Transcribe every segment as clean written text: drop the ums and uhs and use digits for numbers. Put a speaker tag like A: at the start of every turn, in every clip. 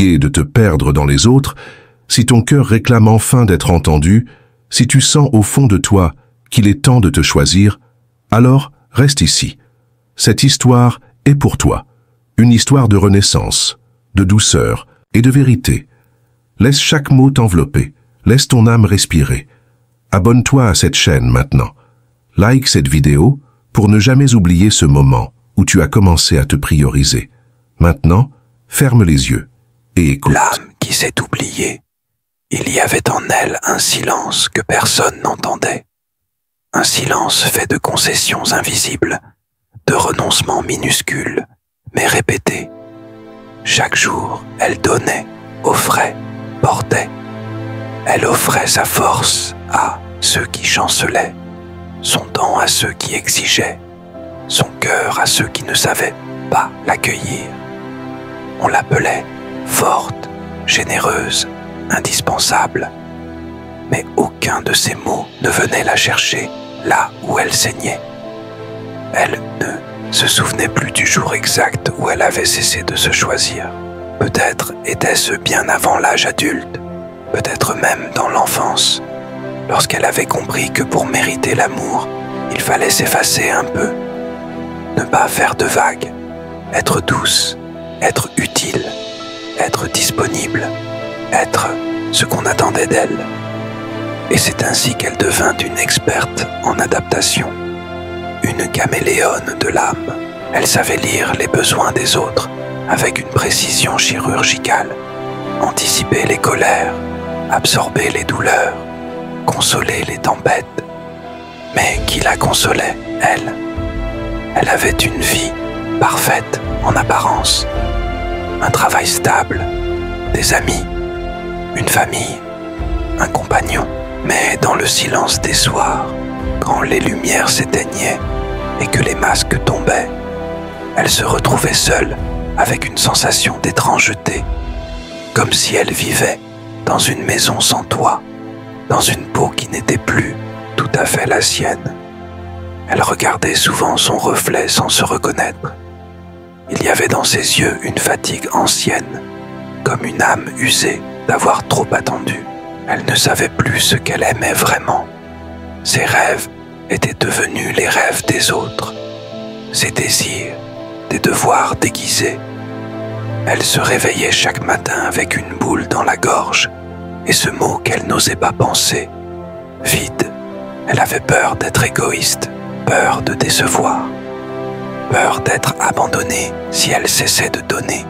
A: fatigué de te perdre dans les autres, si ton cœur réclame enfin d'être entendu, si tu sens au fond de toi qu'il est temps de te choisir, alors reste ici. Cette histoire est pour toi. Une histoire de renaissance, de douceur et de vérité. Laisse chaque mot t'envelopper. Laisse ton âme respirer. Abonne-toi à cette chaîne maintenant. Like cette vidéo pour ne jamais oublier ce moment où tu as commencé à te prioriser. Maintenant, ferme les yeux et écoute.
B: L'âme qui s'est oubliée. Il y avait en elle un silence que personne n'entendait. Un silence fait de concessions invisibles, de renoncements minuscules, mais répétés. Chaque jour, elle donnait, offrait, portait. Elle offrait sa force à ceux qui chancelaient, son temps à ceux qui exigeaient, son cœur à ceux qui ne savaient pas l'accueillir. On l'appelait forte, généreuse, indispensable. Mais aucun de ces mots ne venait la chercher là où elle saignait. Elle ne se souvenait plus du jour exact où elle avait cessé de se choisir. Peut-être était-ce bien avant l'âge adulte, peut-être même dans l'enfance, lorsqu'elle avait compris que pour mériter l'amour, il fallait s'effacer un peu, ne pas faire de vagues, être douce, être utile, être disponible, être ce qu'on attendait d'elle. Et c'est ainsi qu'elle devint une experte en adaptation, une caméléone de l'âme. Elle savait lire les besoins des autres avec une précision chirurgicale, anticiper les colères, absorber les douleurs, consoler les tempêtes. Mais qui la consolait, elle? Elle avait une vie parfaite en apparence, un travail stable, des amis, une famille, un compagnon. Mais dans le silence des soirs, quand les lumières s'éteignaient et que les masques tombaient, elle se retrouvait seule avec une sensation d'étrangeté, comme si elle vivait dans une maison sans toit, dans une peau qui n'était plus tout à fait la sienne. Elle regardait souvent son reflet sans se reconnaître. Il y avait dans ses yeux une fatigue ancienne, comme une âme usée d'avoir trop attendu. Elle ne savait plus ce qu'elle aimait vraiment. Ses rêves étaient devenus les rêves des autres, ses désirs, des devoirs déguisés. Elle se réveillait chaque matin avec une boule dans la gorge et ce mot qu'elle n'osait pas penser, vide. Elle avait peur d'être égoïste, peur de décevoir, peur d'être abandonnée si elle cessait de donner.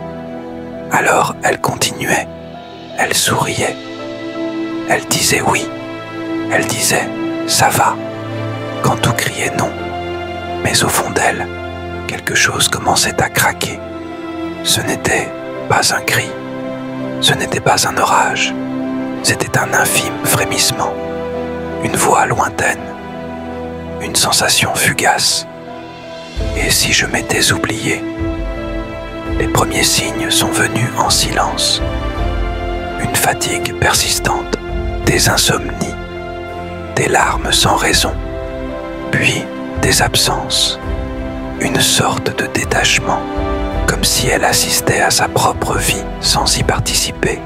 B: Alors elle continuait, elle souriait, elle disait oui, elle disait ça va, quand tout criait non. Mais au fond d'elle, quelque chose commençait à craquer. Ce n'était pas un cri, ce n'était pas un orage, c'était un infime frémissement, une voix lointaine, une sensation fugace. Et si je m'étais oublié? Les premiers signes sont venus en silence. Une fatigue persistante, des insomnies, des larmes sans raison, puis des absences, une sorte de détachement, comme si elle assistait à sa propre vie sans y participer.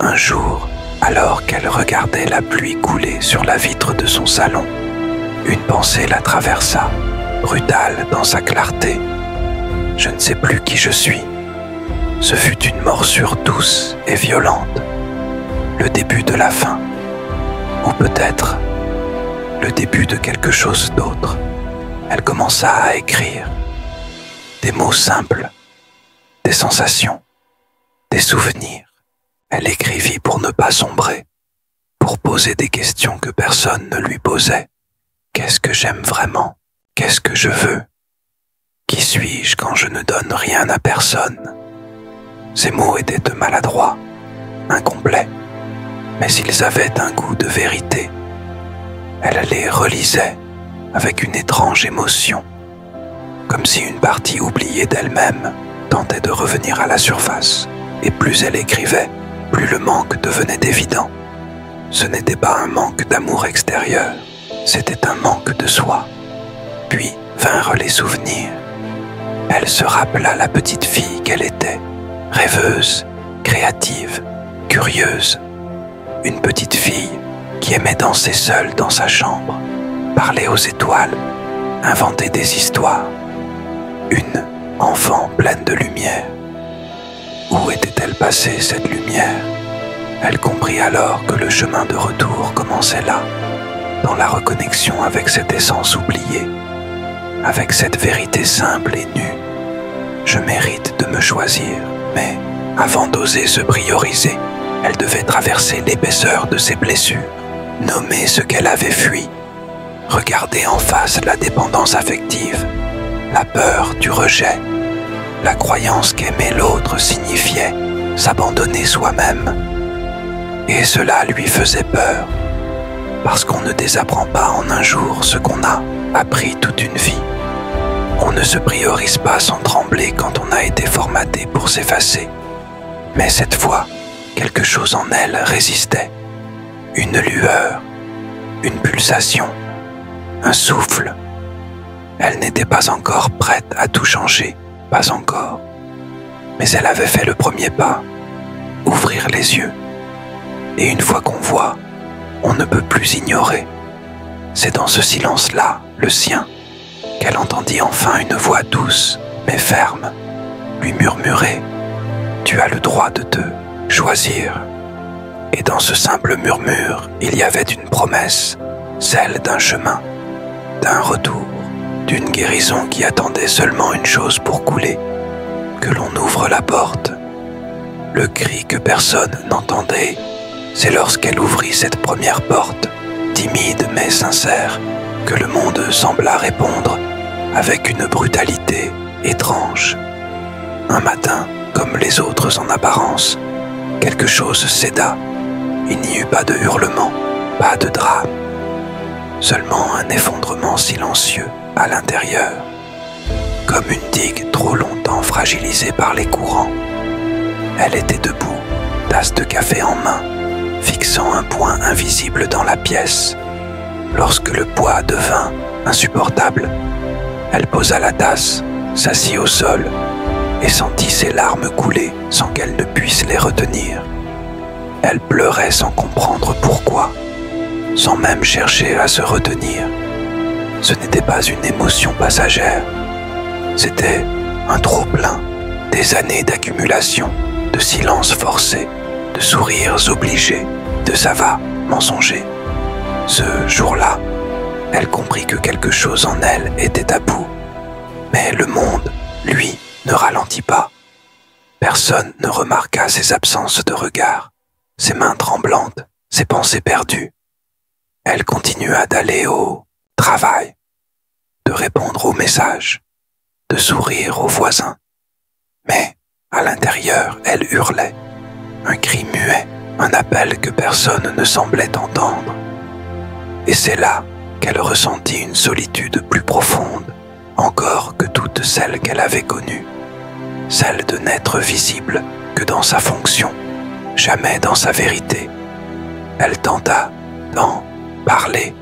B: Un jour, alors qu'elle regardait la pluie couler sur la vitre de son salon, une pensée la traversa, brutale dans sa clarté. Je ne sais plus qui je suis. Ce fut une morsure douce et violente, le début de la fin, ou peut-être le début de quelque chose d'autre. Elle commença à écrire des mots simples, des sensations, des souvenirs. Elle écrivit pour ne pas sombrer, pour poser des questions que personne ne lui posait. Qu'est-ce que j'aime vraiment? Qu'est-ce que je veux? Qui suis-je quand je ne donne rien à personne? Ces mots étaient maladroits, incomplets, mais ils avaient un goût de vérité. Elle les relisait avec une étrange émotion, comme si une partie oubliée d'elle-même tentait de revenir à la surface. Et plus elle écrivait, plus le manque devenait évident. Ce n'était pas un manque d'amour extérieur, c'était un manque de soi. Puis vinrent les souvenirs. Elle se rappela la petite fille qu'elle était, rêveuse, créative, curieuse, une petite fille qui aimait danser seule dans sa chambre, parler aux étoiles, inventer des histoires. Une enfant pleine de lumière. Où était-elle passée, cette lumière? Elle comprit alors que le chemin de retour commençait là, dans la reconnexion avec cette essence oubliée, avec cette vérité simple et nue. Je mérite de me choisir, mais avant d'oser se prioriser, elle devait traverser l'épaisseur de ses blessures, nommer ce qu'elle avait fui, regarder en face la dépendance affective, la peur du rejet, la croyance qu'aimer l'autre signifiait s'abandonner soi-même. Et cela lui faisait peur, parce qu'on ne désapprend pas en un jour ce qu'on a appris toute une vie. On ne se priorise pas sans trembler quand on a été formaté pour s'effacer. Mais cette fois, quelque chose en elle résistait. Une lueur, une pulsation, un souffle. Elle n'était pas encore prête à tout changer, pas encore. Mais elle avait fait le premier pas, ouvrir les yeux. Et une fois qu'on voit, on ne peut plus ignorer. C'est dans ce silence-là, le sien, qu'elle entendit enfin une voix douce, mais ferme, lui murmurer « Tu as le droit de te choisir ». Et dans ce simple murmure, il y avait une promesse, celle d'un chemin, d'un retour, d'une guérison qui attendait seulement une chose pour couler, que l'on ouvre la porte. Le cri que personne n'entendait, c'est lorsqu'elle ouvrit cette première porte, timide mais sincère, que le monde sembla répondre avec une brutalité étrange. Un matin, comme les autres en apparence, quelque chose céda. Il n'y eut pas de hurlement, pas de drame, seulement un effondrement silencieux à l'intérieur, comme une digue trop longtemps fragilisée par les courants. Elle était debout, tasse de café en main, fixant un point invisible dans la pièce. Lorsque le poids devint insupportable, elle posa la tasse, s'assit au sol et sentit ses larmes couler sans qu'elle ne puisse les retenir. Elle pleurait sans comprendre pourquoi, sans même chercher à se retenir. Ce n'était pas une émotion passagère, c'était un trop-plein, des années d'accumulation, de silence forcé, de sourires obligés, de ça va mensonger. Ce jour-là, elle comprit que quelque chose en elle était à bout. Mais le monde, lui, ne ralentit pas. Personne ne remarqua ses absences de regard, ses mains tremblantes, ses pensées perdues. Elle continua d'aller au travail, de répondre aux messages, de sourire aux voisins. Mais, à l'intérieur, elle hurlait, un cri muet, un appel que personne ne semblait entendre. Et c'est là qu'elle ressentit une solitude plus profonde, encore que toutes celles qu'elle avait connues, celle de n'être visible que dans sa fonction, jamais dans sa vérité. Elle tenta d'en parler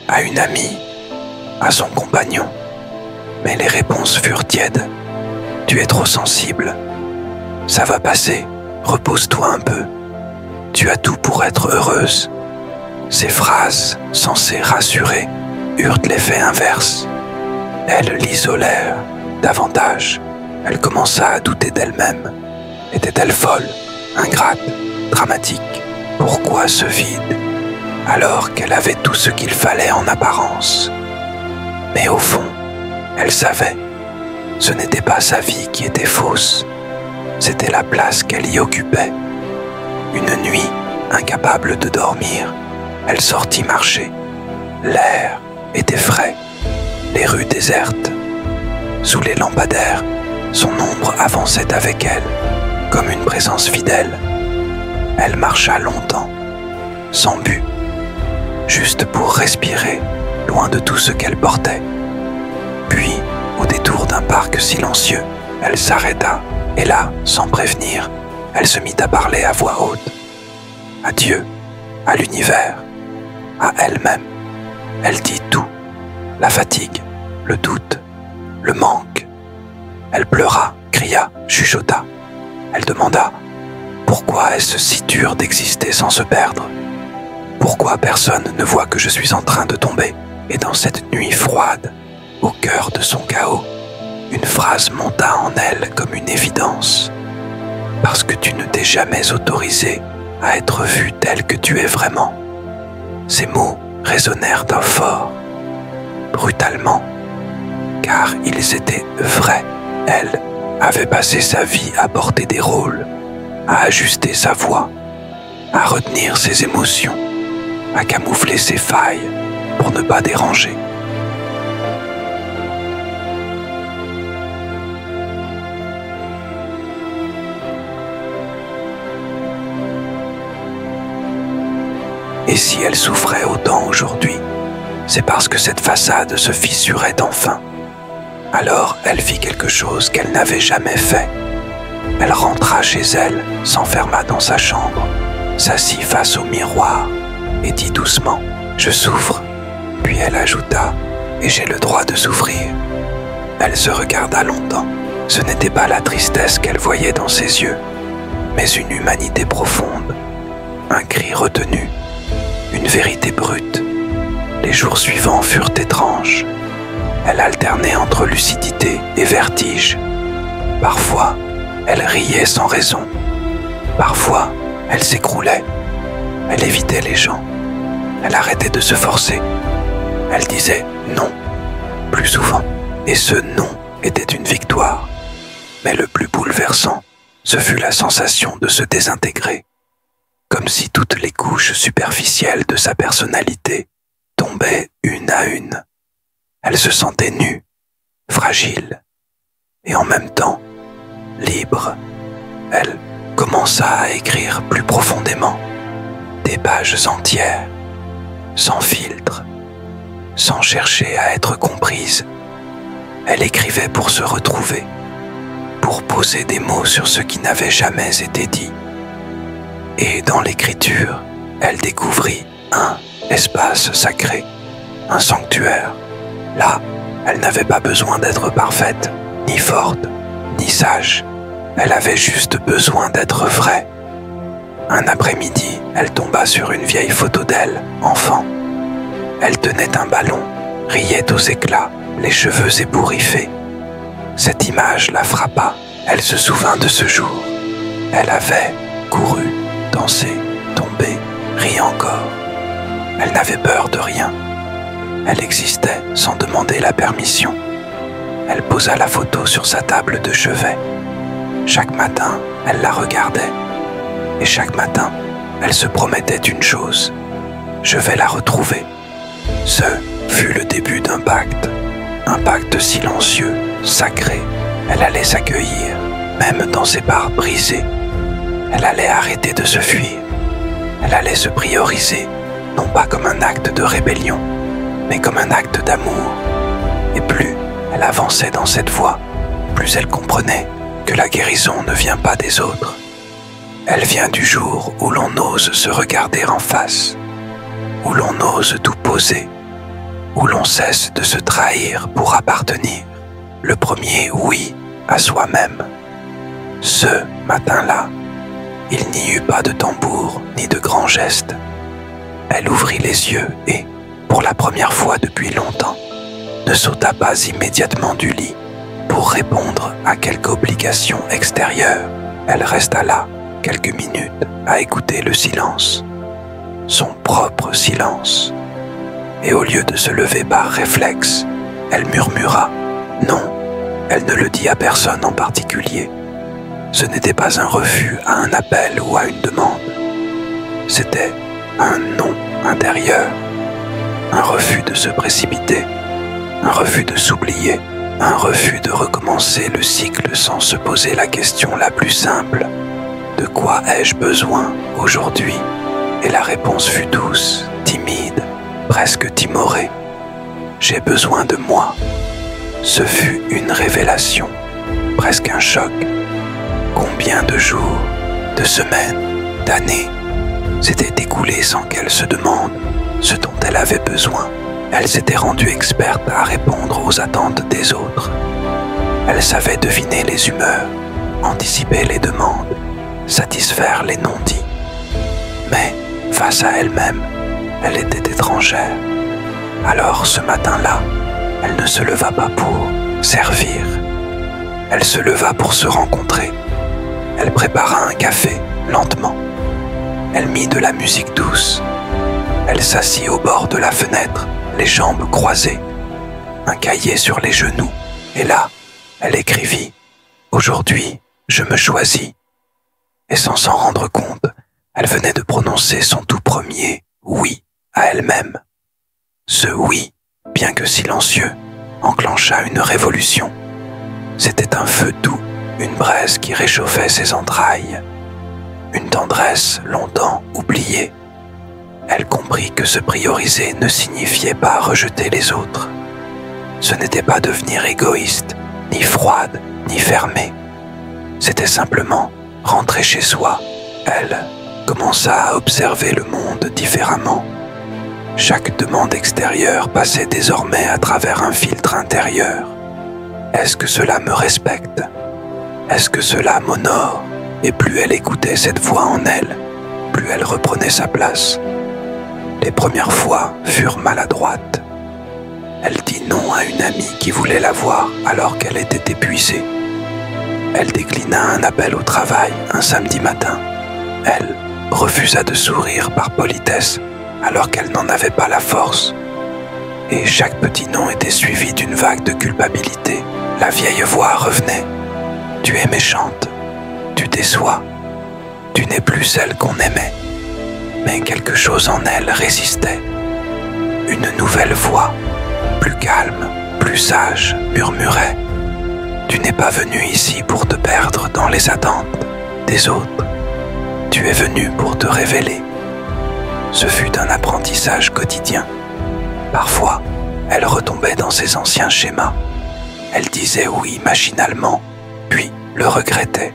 B: à une amie, à son compagnon, mais les réponses furent tièdes. « Tu es trop sensible. Ça va passer, repose-toi un peu. Tu as tout pour être heureuse. » Ces phrases, censées rassurer, eurent l'effet inverse. Elles l'isolèrent davantage. Elle commença à douter d'elle-même. Était-elle folle, ingrate, dramatique? Pourquoi ce vide, alors qu'elle avait tout ce qu'il fallait en apparence? Mais au fond, elle savait, ce n'était pas sa vie qui était fausse, c'était la place qu'elle y occupait. Une nuit, incapable de dormir, elle sortit marcher. L'air était frais, les rues désertes. Sous les lampadaires, son ombre avançait avec elle, comme une présence fidèle. Elle marcha longtemps, sans but, juste pour respirer, loin de tout ce qu'elle portait. Puis, au détour d'un parc silencieux, elle s'arrêta, et là, sans prévenir, elle se mit à parler à voix haute. À Dieu, à l'univers, à elle-même. Elle dit tout, la fatigue, le doute, le manque. Elle pleura, cria, chuchota. Elle demanda « Pourquoi est-ce si dur d'exister sans se perdre? Pourquoi personne ne voit que je suis en train de tomber? Et dans cette nuit froide, au cœur de son chaos, une phrase monta en elle comme une évidence. Parce que tu ne t'es jamais autorisé à être vu tel que tu es vraiment. Ces mots résonnèrent d'un fort, brutalement, car ils étaient vrais. Elle avait passé sa vie à porter des rôles, à ajuster sa voix, à retenir ses émotions, à camoufler ses failles pour ne pas déranger. Et si elle souffrait autant aujourd'hui, c'est parce que cette façade se fissurait enfin. Alors elle fit quelque chose qu'elle n'avait jamais fait. Elle rentra chez elle, s'enferma dans sa chambre, s'assit face au miroir et dit doucement « Je souffre ». Puis elle ajouta « Et j'ai le droit de souffrir ». Elle se regarda longtemps. Ce n'était pas la tristesse qu'elle voyait dans ses yeux, mais une humanité profonde, un cri retenu, une vérité brute. Les jours suivants furent étranges. Elle alternait entre lucidité et vertige. Parfois, elle riait sans raison. Parfois, elle s'écroulait. Elle évitait les gens. Elle arrêtait de se forcer. Elle disait non, plus souvent. Et ce non était une victoire. Mais le plus bouleversant, ce fut la sensation de se désintégrer. Comme si toutes les couches superficielles de sa personnalité tombaient une à une. Elle se sentait nue, fragile, et en même temps, libre. Elle commença à écrire plus profondément, des pages entières, sans filtre, sans chercher à être comprise. Elle écrivait pour se retrouver, pour poser des mots sur ce qui n'avait jamais été dit. Et dans l'écriture, elle découvrit un espace sacré, un sanctuaire. Là, elle n'avait pas besoin d'être parfaite, ni forte, ni sage. Elle avait juste besoin d'être vraie. Un après-midi, elle tomba sur une vieille photo d'elle, enfant. Elle tenait un ballon, riait aux éclats, les cheveux ébouriffés. Cette image la frappa. Elle se souvint de ce jour. Elle avait couru, dansé, tombé, ri encore. Elle n'avait peur de rien. Elle existait sans demander la permission. Elle posa la photo sur sa table de chevet. Chaque matin, elle la regardait. Et chaque matin, elle se promettait une chose. Je vais la retrouver. Ce fut le début d'un pacte silencieux, sacré. Elle allait s'accueillir, même dans ses parts brisées. Elle allait arrêter de se fuir. Elle allait se prioriser, non pas comme un acte de rébellion, mais comme un acte d'amour. Et plus elle avançait dans cette voie, plus elle comprenait que la guérison ne vient pas des autres. Elle vient du jour où l'on ose se regarder en face, où l'on ose tout poser, où l'on cesse de se trahir pour appartenir. Le premier oui à soi-même. Ce matin-là, il n'y eut pas de tambour ni de grands gestes. Elle ouvrit les yeux et, pour la première fois depuis longtemps, ne sauta pas immédiatement du lit pour répondre à quelque obligation extérieure. Elle resta là quelques minutes à écouter le silence, son propre silence. Et au lieu de se lever par réflexe, elle murmura « Non ». Elle ne le dit à personne en particulier. Ce n'était pas un refus à un appel ou à une demande. C'était un non intérieur, un refus de se précipiter, un refus de s'oublier, un refus de recommencer le cycle sans se poser la question la plus simple. De quoi ai-je besoin aujourd'hui? Et la réponse fut douce, timide, presque timorée. J'ai besoin de moi. Ce fut une révélation, presque un choc. Combien de jours, de semaines, d'années s'étaient écoulés sans qu'elle se demande ce dont elle avait besoin. Elle s'était rendue experte à répondre aux attentes des autres. Elle savait deviner les humeurs, anticiper les demandes, satisfaire les non-dits. Mais, face à elle-même, elle était étrangère. Alors, ce matin-là, elle ne se leva pas pour servir. Elle se leva pour se rencontrer. Elle prépara un café, lentement. Elle mit de la musique douce. Elle s'assit au bord de la fenêtre, les jambes croisées, un cahier sur les genoux, et là, elle écrivit « Aujourd'hui, je me choisis ». Et sans s'en rendre compte, elle venait de prononcer son tout premier « oui » à elle-même. Ce « oui », bien que silencieux, enclencha une révolution. C'était un feu doux, une braise qui réchauffait ses entrailles, une tendresse longtemps oubliée. Elle comprit que se prioriser ne signifiait pas rejeter les autres. Ce n'était pas devenir égoïste, ni froide, ni fermée. C'était simplement rentrer chez soi. Elle commença à observer le monde différemment. Chaque demande extérieure passait désormais à travers un filtre intérieur. Est-ce que cela me respecte? Est-ce que cela m'honore? Et plus elle écoutait cette voix en elle, plus elle reprenait sa place. Les premières fois furent maladroites. Elle dit non à une amie qui voulait la voir alors qu'elle était épuisée. Elle déclina un appel au travail un samedi matin. Elle refusa de sourire par politesse alors qu'elle n'en avait pas la force. Et chaque petit non était suivi d'une vague de culpabilité. La vieille voix revenait. Tu es méchante, tu déçois, tu n'es plus celle qu'on aimait. Mais quelque chose en elle résistait. Une nouvelle voix, plus calme, plus sage, murmurait. Tu n'es pas venu ici pour te perdre dans les attentes des autres. Tu es venu pour te révéler. Ce fut un apprentissage quotidien. Parfois, elle retombait dans ses anciens schémas. Elle disait oui machinalement, puis le regrettait.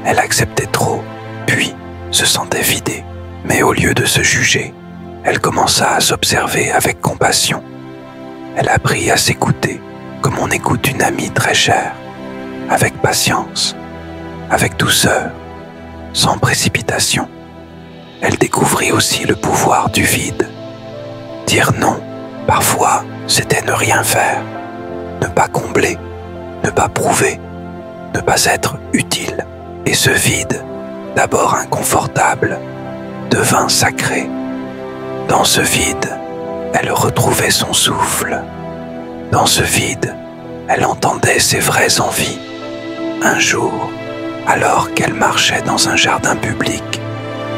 B: Elle acceptait trop, puis se sentait vidée. Mais au lieu de se juger, elle commença à s'observer avec compassion. Elle apprit à s'écouter comme on écoute une amie très chère, avec patience, avec douceur, sans précipitation. Elle découvrit aussi le pouvoir du vide. Dire non, parfois, c'était ne rien faire, ne pas combler, ne pas prouver, ne pas être utile. Et ce vide, d'abord inconfortable, devint sacré. Dans ce vide, elle retrouvait son souffle. Dans ce vide, elle entendait ses vraies envies. Un jour, alors qu'elle marchait dans un jardin public,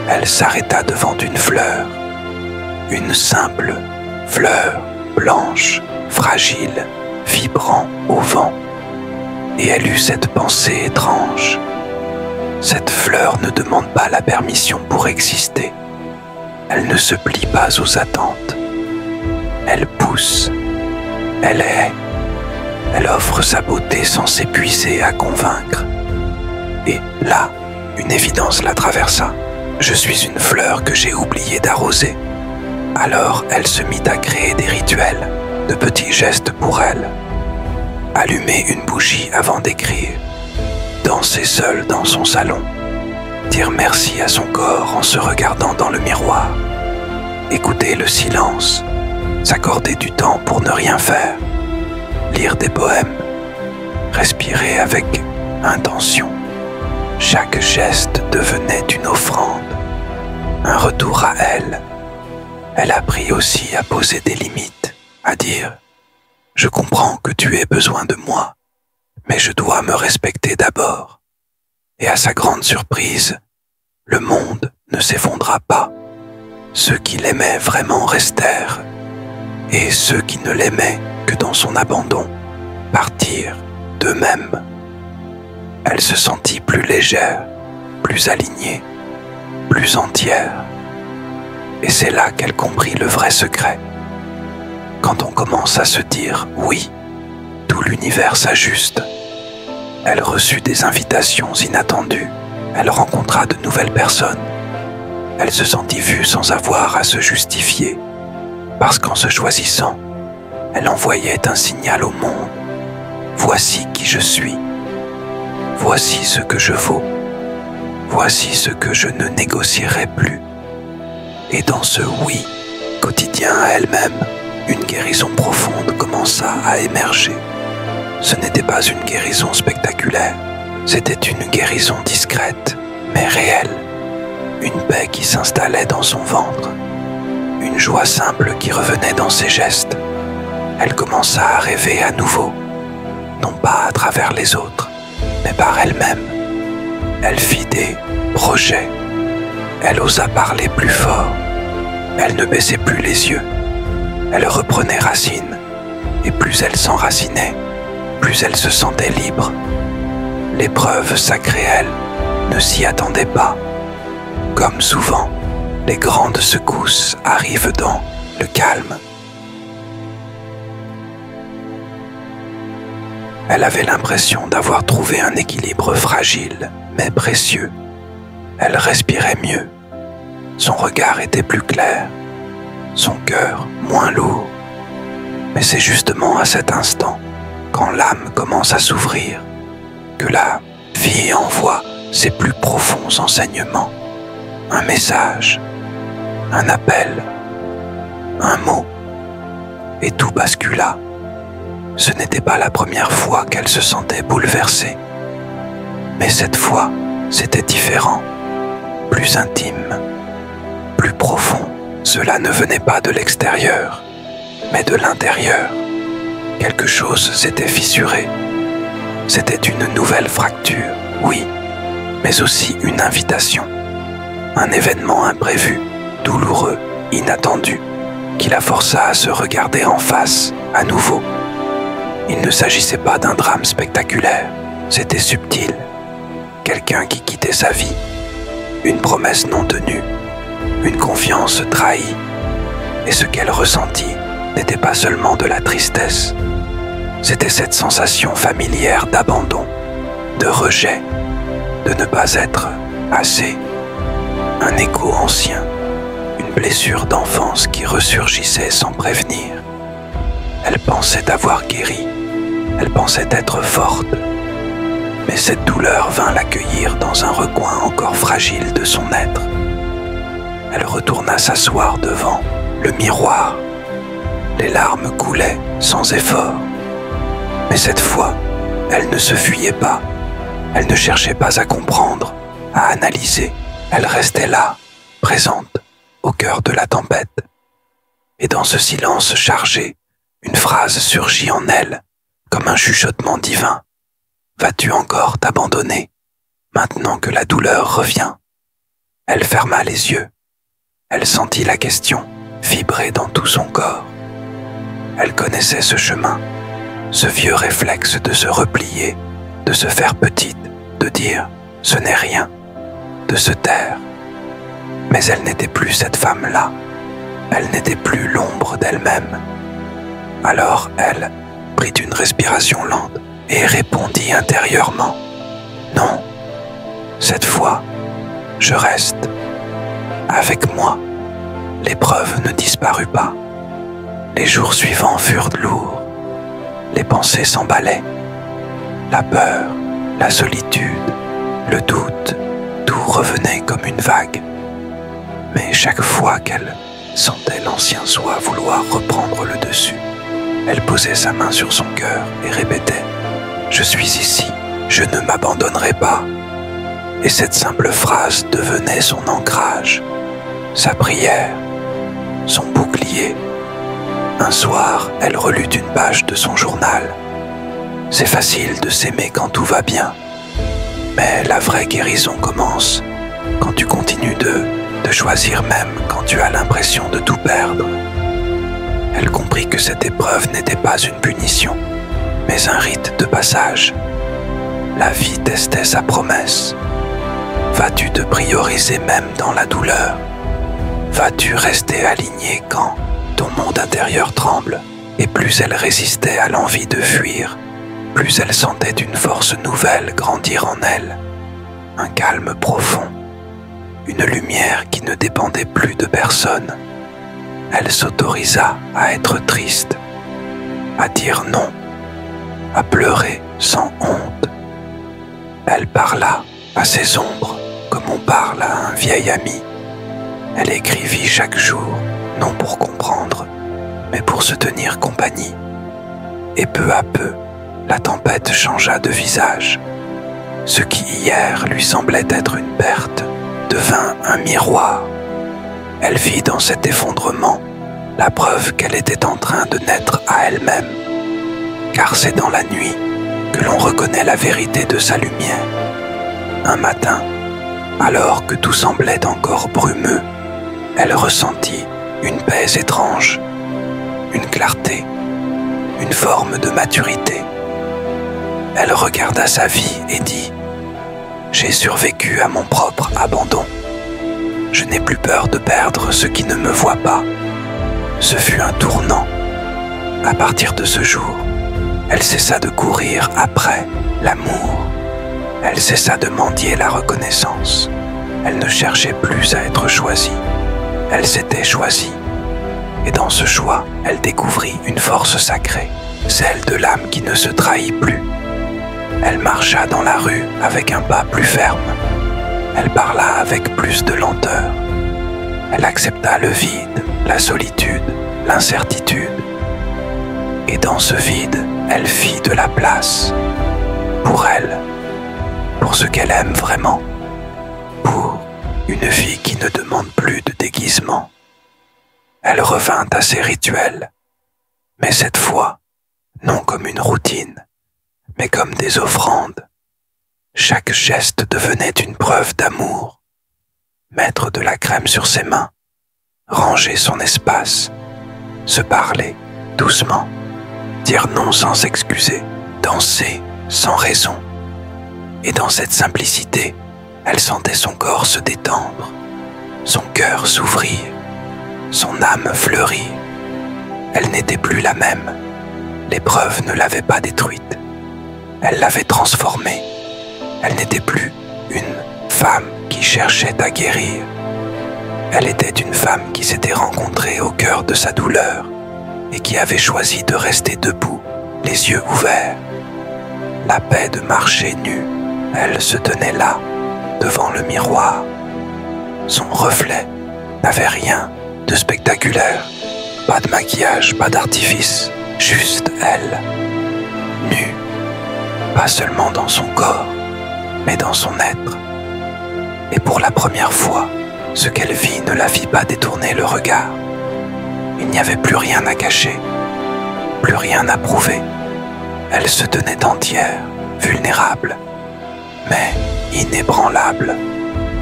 B: elle s'arrêta devant une fleur. Une simple fleur blanche, fragile, vibrant au vent. Et elle eut cette pensée étrange. Cette fleur ne demande pas la permission pour exister. Elle ne se plie pas aux attentes. Elle pousse. Elle est. Elle offre sa beauté sans s'épuiser à convaincre. Et là, une évidence la traversa. Je suis une fleur que j'ai oublié d'arroser. Alors elle se mit à créer des rituels, de petits gestes pour elle. Allumer une bougie avant d'écrire. Danser seule dans son salon, dire merci à son corps en se regardant dans le miroir, écouter le silence, s'accorder du temps pour ne rien faire, lire des poèmes, respirer avec intention. Chaque geste devenait une offrande, un retour à elle. Elle apprit aussi à poser des limites, à dire « Je comprends que tu aies besoin de moi. » Mais je dois me respecter d'abord. Et à sa grande surprise, le monde ne s'effondra pas. Ceux qui l'aimaient vraiment restèrent, et ceux qui ne l'aimaient que dans son abandon partirent d'eux-mêmes. Elle se sentit plus légère, plus alignée, plus entière. Et c'est là qu'elle comprit le vrai secret. Quand on commence à se dire « oui », tout l'univers s'ajuste. Elle reçut des invitations inattendues. Elle rencontra de nouvelles personnes. Elle se sentit vue sans avoir à se justifier. Parce qu'en se choisissant, elle envoyait un signal au monde. Voici qui je suis. Voici ce que je vaux. voici ce que je ne négocierai plus. Et dans ce oui quotidien à elle-même, une guérison profonde commença à émerger. Ce n'était pas une guérison spectaculaire, c'était une guérison discrète, mais réelle. Une paix qui s'installait dans son ventre, une joie simple qui revenait dans ses gestes. Elle commença à rêver à nouveau, non pas à travers les autres, mais par elle-même. Elle fit des projets. Elle osa parler plus fort. Elle ne baissait plus les yeux. Elle reprenait racine. Et plus elle s'enracinait, plus elle se sentait libre. L'épreuve sacrée, elle, ne s'y attendait pas. Comme souvent, les grandes secousses arrivent dans le calme. Elle avait l'impression d'avoir trouvé un équilibre fragile, mais précieux. Elle respirait mieux. Son regard était plus clair, son cœur moins lourd. Mais c'est justement à cet instant, quand l'âme commence à s'ouvrir, que la vie envoie ses plus profonds enseignements. Un message, un appel, un mot, et tout bascula. Ce n'était pas la première fois qu'elle se sentait bouleversée. Mais cette fois, c'était différent, plus intime, plus profond. Cela ne venait pas de l'extérieur, mais de l'intérieur. Quelque chose s'était fissuré. C'était une nouvelle fracture, oui, mais aussi une invitation. Un événement imprévu, douloureux, inattendu, qui la força à se regarder en face, à nouveau. Il ne s'agissait pas d'un drame spectaculaire, c'était subtil. Quelqu'un qui quittait sa vie, une promesse non tenue, une confiance trahie. Et ce qu'elle ressentit n'était pas seulement de la tristesse, c'était cette sensation familière d'abandon, de rejet, de ne pas être assez. Un écho ancien, une blessure d'enfance qui ressurgissait sans prévenir. Elle pensait avoir guéri, elle pensait être forte, mais cette douleur vint l'accueillir dans un recoin encore fragile de son être. Elle retourna s'asseoir devant le miroir. Les larmes coulaient sans effort. Mais cette fois, elle ne se fuyait pas. Elle ne cherchait pas à comprendre, à analyser. Elle restait là, présente, au cœur de la tempête. Et dans ce silence chargé, une phrase surgit en elle, comme un chuchotement divin. Vas-tu encore t'abandonner, maintenant que la douleur revient? Elle ferma les yeux. Elle sentit la question vibrer dans tout son corps. Elle connaissait ce chemin, ce vieux réflexe de se replier, de se faire petite, de dire « ce n'est rien », de se taire. Mais elle n'était plus cette femme-là. Elle n'était plus l'ombre d'elle-même. Alors elle prit une respiration lente et répondit intérieurement « Non, cette fois, je reste. Avec moi, l'épreuve ne disparut pas. Les jours suivants furent lourds. Les pensées s'emballaient. La peur, la solitude, le doute, tout revenait comme une vague. Mais chaque fois qu'elle sentait l'ancien soi vouloir reprendre le dessus, elle posait sa main sur son cœur et répétait « Je suis ici, je ne m'abandonnerai pas ». Et cette simple phrase devenait son ancrage, sa prière, son bouclier. Un soir, elle relut une page de son journal. C'est facile de s'aimer quand tout va bien, mais la vraie guérison commence quand tu continues de choisir même quand tu as l'impression de tout perdre. Elle comprit que cette épreuve n'était pas une punition, mais un rite de passage. La vie testait sa promesse. Vas-tu te prioriser même dans la douleur? Vas-tu rester aligné quand ton monde intérieur tremble? Et plus elle résistait à l'envie de fuir, plus elle sentait une force nouvelle grandir en elle. Un calme profond, une lumière qui ne dépendait plus de personne. Elle s'autorisa à être triste, à dire non, à pleurer sans honte. Elle parla à ses ombres comme on parle à un vieil ami. Elle écrivit chaque jour, non pour comprendre, mais pour se tenir compagnie. Et peu à peu, la tempête changea de visage. Ce qui hier lui semblait être une perte devint un miroir. Elle vit dans cet effondrement la preuve qu'elle était en train de naître à elle-même, car c'est dans la nuit que l'on reconnaît la vérité de sa lumière. Un matin, alors que tout semblait encore brumeux, elle ressentit une paix étrange, une clarté, une forme de maturité. Elle regarda sa vie et dit « J'ai survécu à mon propre abandon. Je n'ai plus peur de perdre ce qui ne me voit pas. » Ce fut un tournant. À partir de ce jour, elle cessa de courir après l'amour. Elle cessa de mendier la reconnaissance. Elle ne cherchait plus à être choisie. Elle s'était choisie. Et dans ce choix, elle découvrit une force sacrée, celle de l'âme qui ne se trahit plus. Elle marcha dans la rue avec un pas plus ferme. Elle parla avec plus de lenteur. Elle accepta le vide, la solitude, l'incertitude. Et dans ce vide, elle fit de la place. Pour elle, pour ce qu'elle aime vraiment. Pour une vie qui ne demande plus de déguisement. Elle revint à ses rituels, mais cette fois, non comme une routine, mais comme des offrandes. Chaque geste devenait une preuve d'amour. Mettre de la crème sur ses mains, ranger son espace, se parler doucement, dire non sans s'excuser, danser sans raison. Et dans cette simplicité, elle sentait son corps se détendre, son cœur s'ouvrir, son âme fleurir. Elle n'était plus la même. L'épreuve ne l'avait pas détruite. Elle l'avait transformée. Elle n'était plus une femme qui cherchait à guérir. Elle était une femme qui s'était rencontrée au cœur de sa douleur et qui avait choisi de rester debout, les yeux ouverts. La paix de marcher nue, elle se tenait là, devant le miroir. Son reflet n'avait rien de spectaculaire, pas de maquillage, pas d'artifice, juste elle, nue, pas seulement dans son corps, mais dans son être. Et pour la première fois, ce qu'elle vit ne la fit pas détourner le regard. Il n'y avait plus rien à cacher, plus rien à prouver. Elle se tenait entière, vulnérable, mais inébranlable.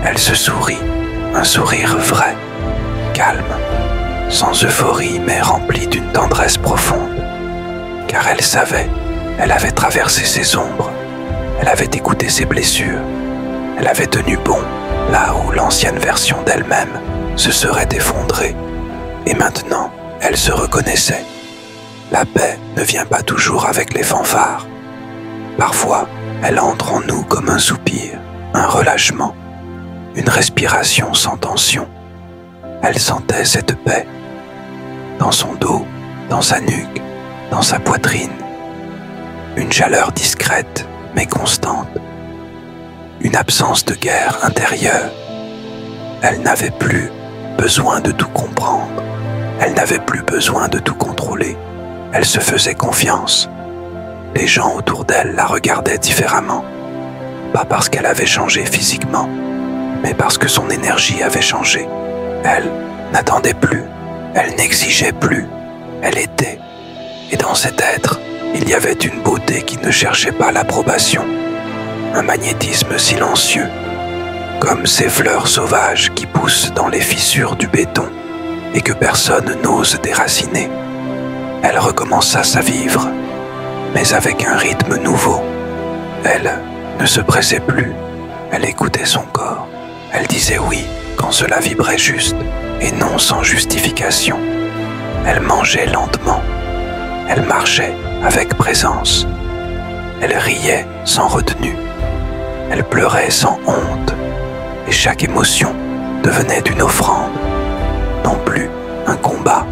B: Elle se sourit, un sourire vrai, calme, sans euphorie mais rempli d'une tendresse profonde. Car elle savait, elle avait traversé ses ombres, elle avait écouté ses blessures, elle avait tenu bon là où l'ancienne version d'elle-même se serait effondrée. Et maintenant, elle se reconnaissait. La paix ne vient pas toujours avec les fanfares. Parfois, elle entre en nous comme un soupir, un relâchement, une respiration sans tension. Elle sentait cette paix dans son dos, dans sa nuque, dans sa poitrine. Une chaleur discrète mais constante. Une absence de guerre intérieure. Elle n'avait plus besoin de tout comprendre. Elle n'avait plus besoin de tout contrôler. Elle se faisait confiance. Les gens autour d'elle la regardaient différemment. Pas parce qu'elle avait changé physiquement, mais parce que son énergie avait changé. Elle n'attendait plus. Elle n'exigeait plus. Elle était. Et dans cet être, il y avait une beauté qui ne cherchait pas l'approbation. Un magnétisme silencieux, comme ces fleurs sauvages qui poussent dans les fissures du béton et que personne n'ose déraciner. Elle recommença sa vivre, mais avec un rythme nouveau. Elle ne se pressait plus, elle écoutait son corps. Elle disait oui quand cela vibrait juste et non sans justification. Elle mangeait lentement, elle marchait avec présence. Elle riait sans retenue. Elle pleurait sans honte, et chaque émotion devenait une offrande, non plus un combat,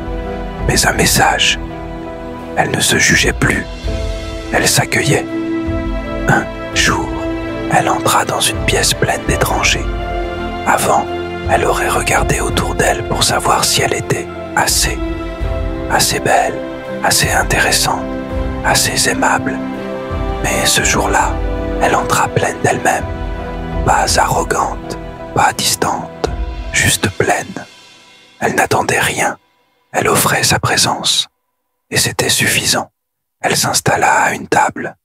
B: mais un message. Elle ne se jugeait plus, elle s'accueillait. Un jour, elle entra dans une pièce pleine d'étrangers. Avant, elle aurait regardé autour d'elle pour savoir si elle était assez belle, assez intéressante, assez aimable. Mais ce jour-là, elle entra pleine d'elle-même, pas arrogante, pas distante, juste pleine. Elle n'attendait rien, elle offrait sa présence, et c'était suffisant. Elle s'installa à une table,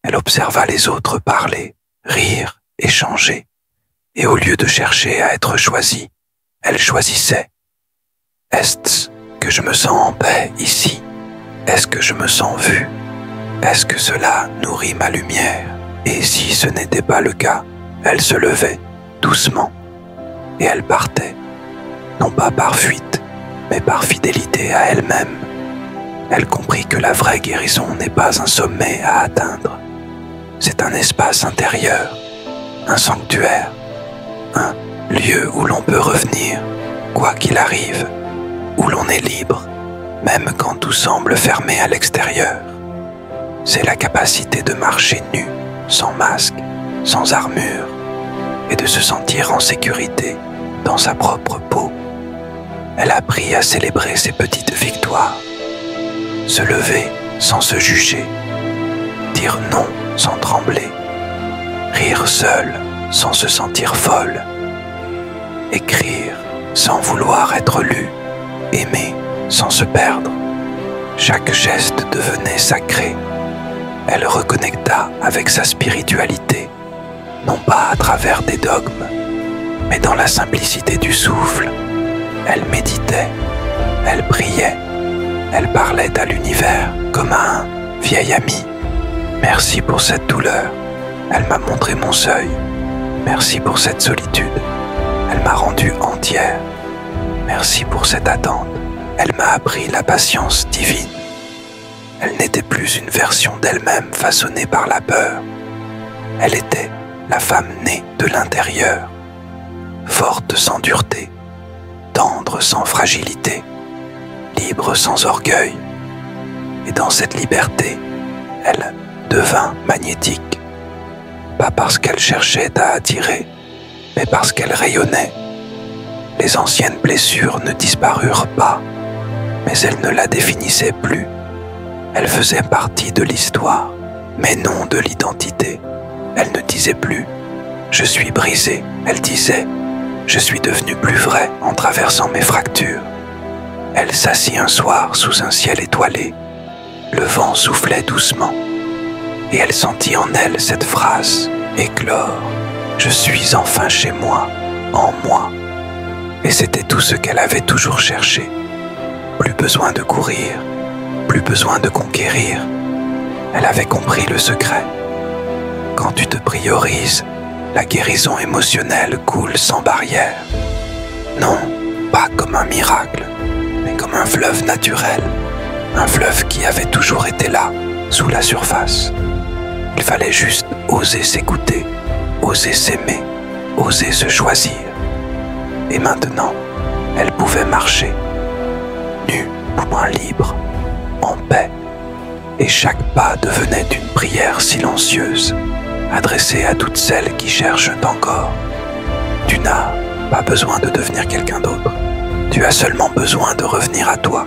B: elle observa les autres parler, rire, échanger, et au lieu de chercher à être choisie, elle choisissait. Est-ce que je me sens en paix ici? Est-ce que je me sens vue? Est-ce que cela nourrit ma lumière? Et si ce n'était pas le cas, elle se levait, doucement, et elle partait, non pas par fuite, mais par fidélité à elle-même. Elle comprit que la vraie guérison n'est pas un sommet à atteindre, c'est un espace intérieur, un sanctuaire, un lieu où l'on peut revenir, quoi qu'il arrive, où l'on est libre, même quand tout semble fermé à l'extérieur. C'est la capacité de marcher nu, sans masque, sans armure, et de se sentir en sécurité dans sa propre peau. Elle apprit à célébrer ses petites victoires, se lever sans se juger, dire non sans trembler, rire seule sans se sentir folle, écrire sans vouloir être lu, aimer sans se perdre. Chaque geste devenait sacré. Elle reconnecta avec sa spiritualité, non pas à travers des dogmes, mais dans la simplicité du souffle. Elle méditait, elle priait, elle parlait à l'univers comme à un vieil ami. Merci pour cette douleur, elle m'a montré mon seuil. Merci pour cette solitude, elle m'a rendue entière. Merci pour cette attente, elle m'a appris la patience divine. Elle n'était plus une version d'elle-même façonnée par la peur. Elle était la femme née de l'intérieur, forte sans dureté, tendre sans fragilité, libre sans orgueil. Et dans cette liberté, elle devint magnétique, pas parce qu'elle cherchait à attirer, mais parce qu'elle rayonnait. Les anciennes blessures ne disparurent pas, mais elles ne la définissaient plus. Elle faisait partie de l'histoire, mais non de l'identité. Elle ne disait plus « je suis brisée », elle disait « je suis devenue plus vraie en traversant mes fractures ». Elle s'assit un soir sous un ciel étoilé. Le vent soufflait doucement, et elle sentit en elle cette phrase éclore « je suis enfin chez moi, en moi ». Et c'était tout ce qu'elle avait toujours cherché. Plus besoin de courir, plus besoin de conquérir. Elle avait compris le secret. Quand tu te priorises, la guérison émotionnelle coule sans barrière. Non, pas comme un miracle, mais comme un fleuve naturel. Un fleuve qui avait toujours été là, sous la surface. Il fallait juste oser s'écouter, oser s'aimer, oser se choisir. Et maintenant, elle pouvait marcher, nue, point libre, en paix, et chaque pas devenait une prière silencieuse, adressée à toutes celles qui cherchent encore. Tu n'as pas besoin de devenir quelqu'un d'autre, tu as seulement besoin de revenir à toi.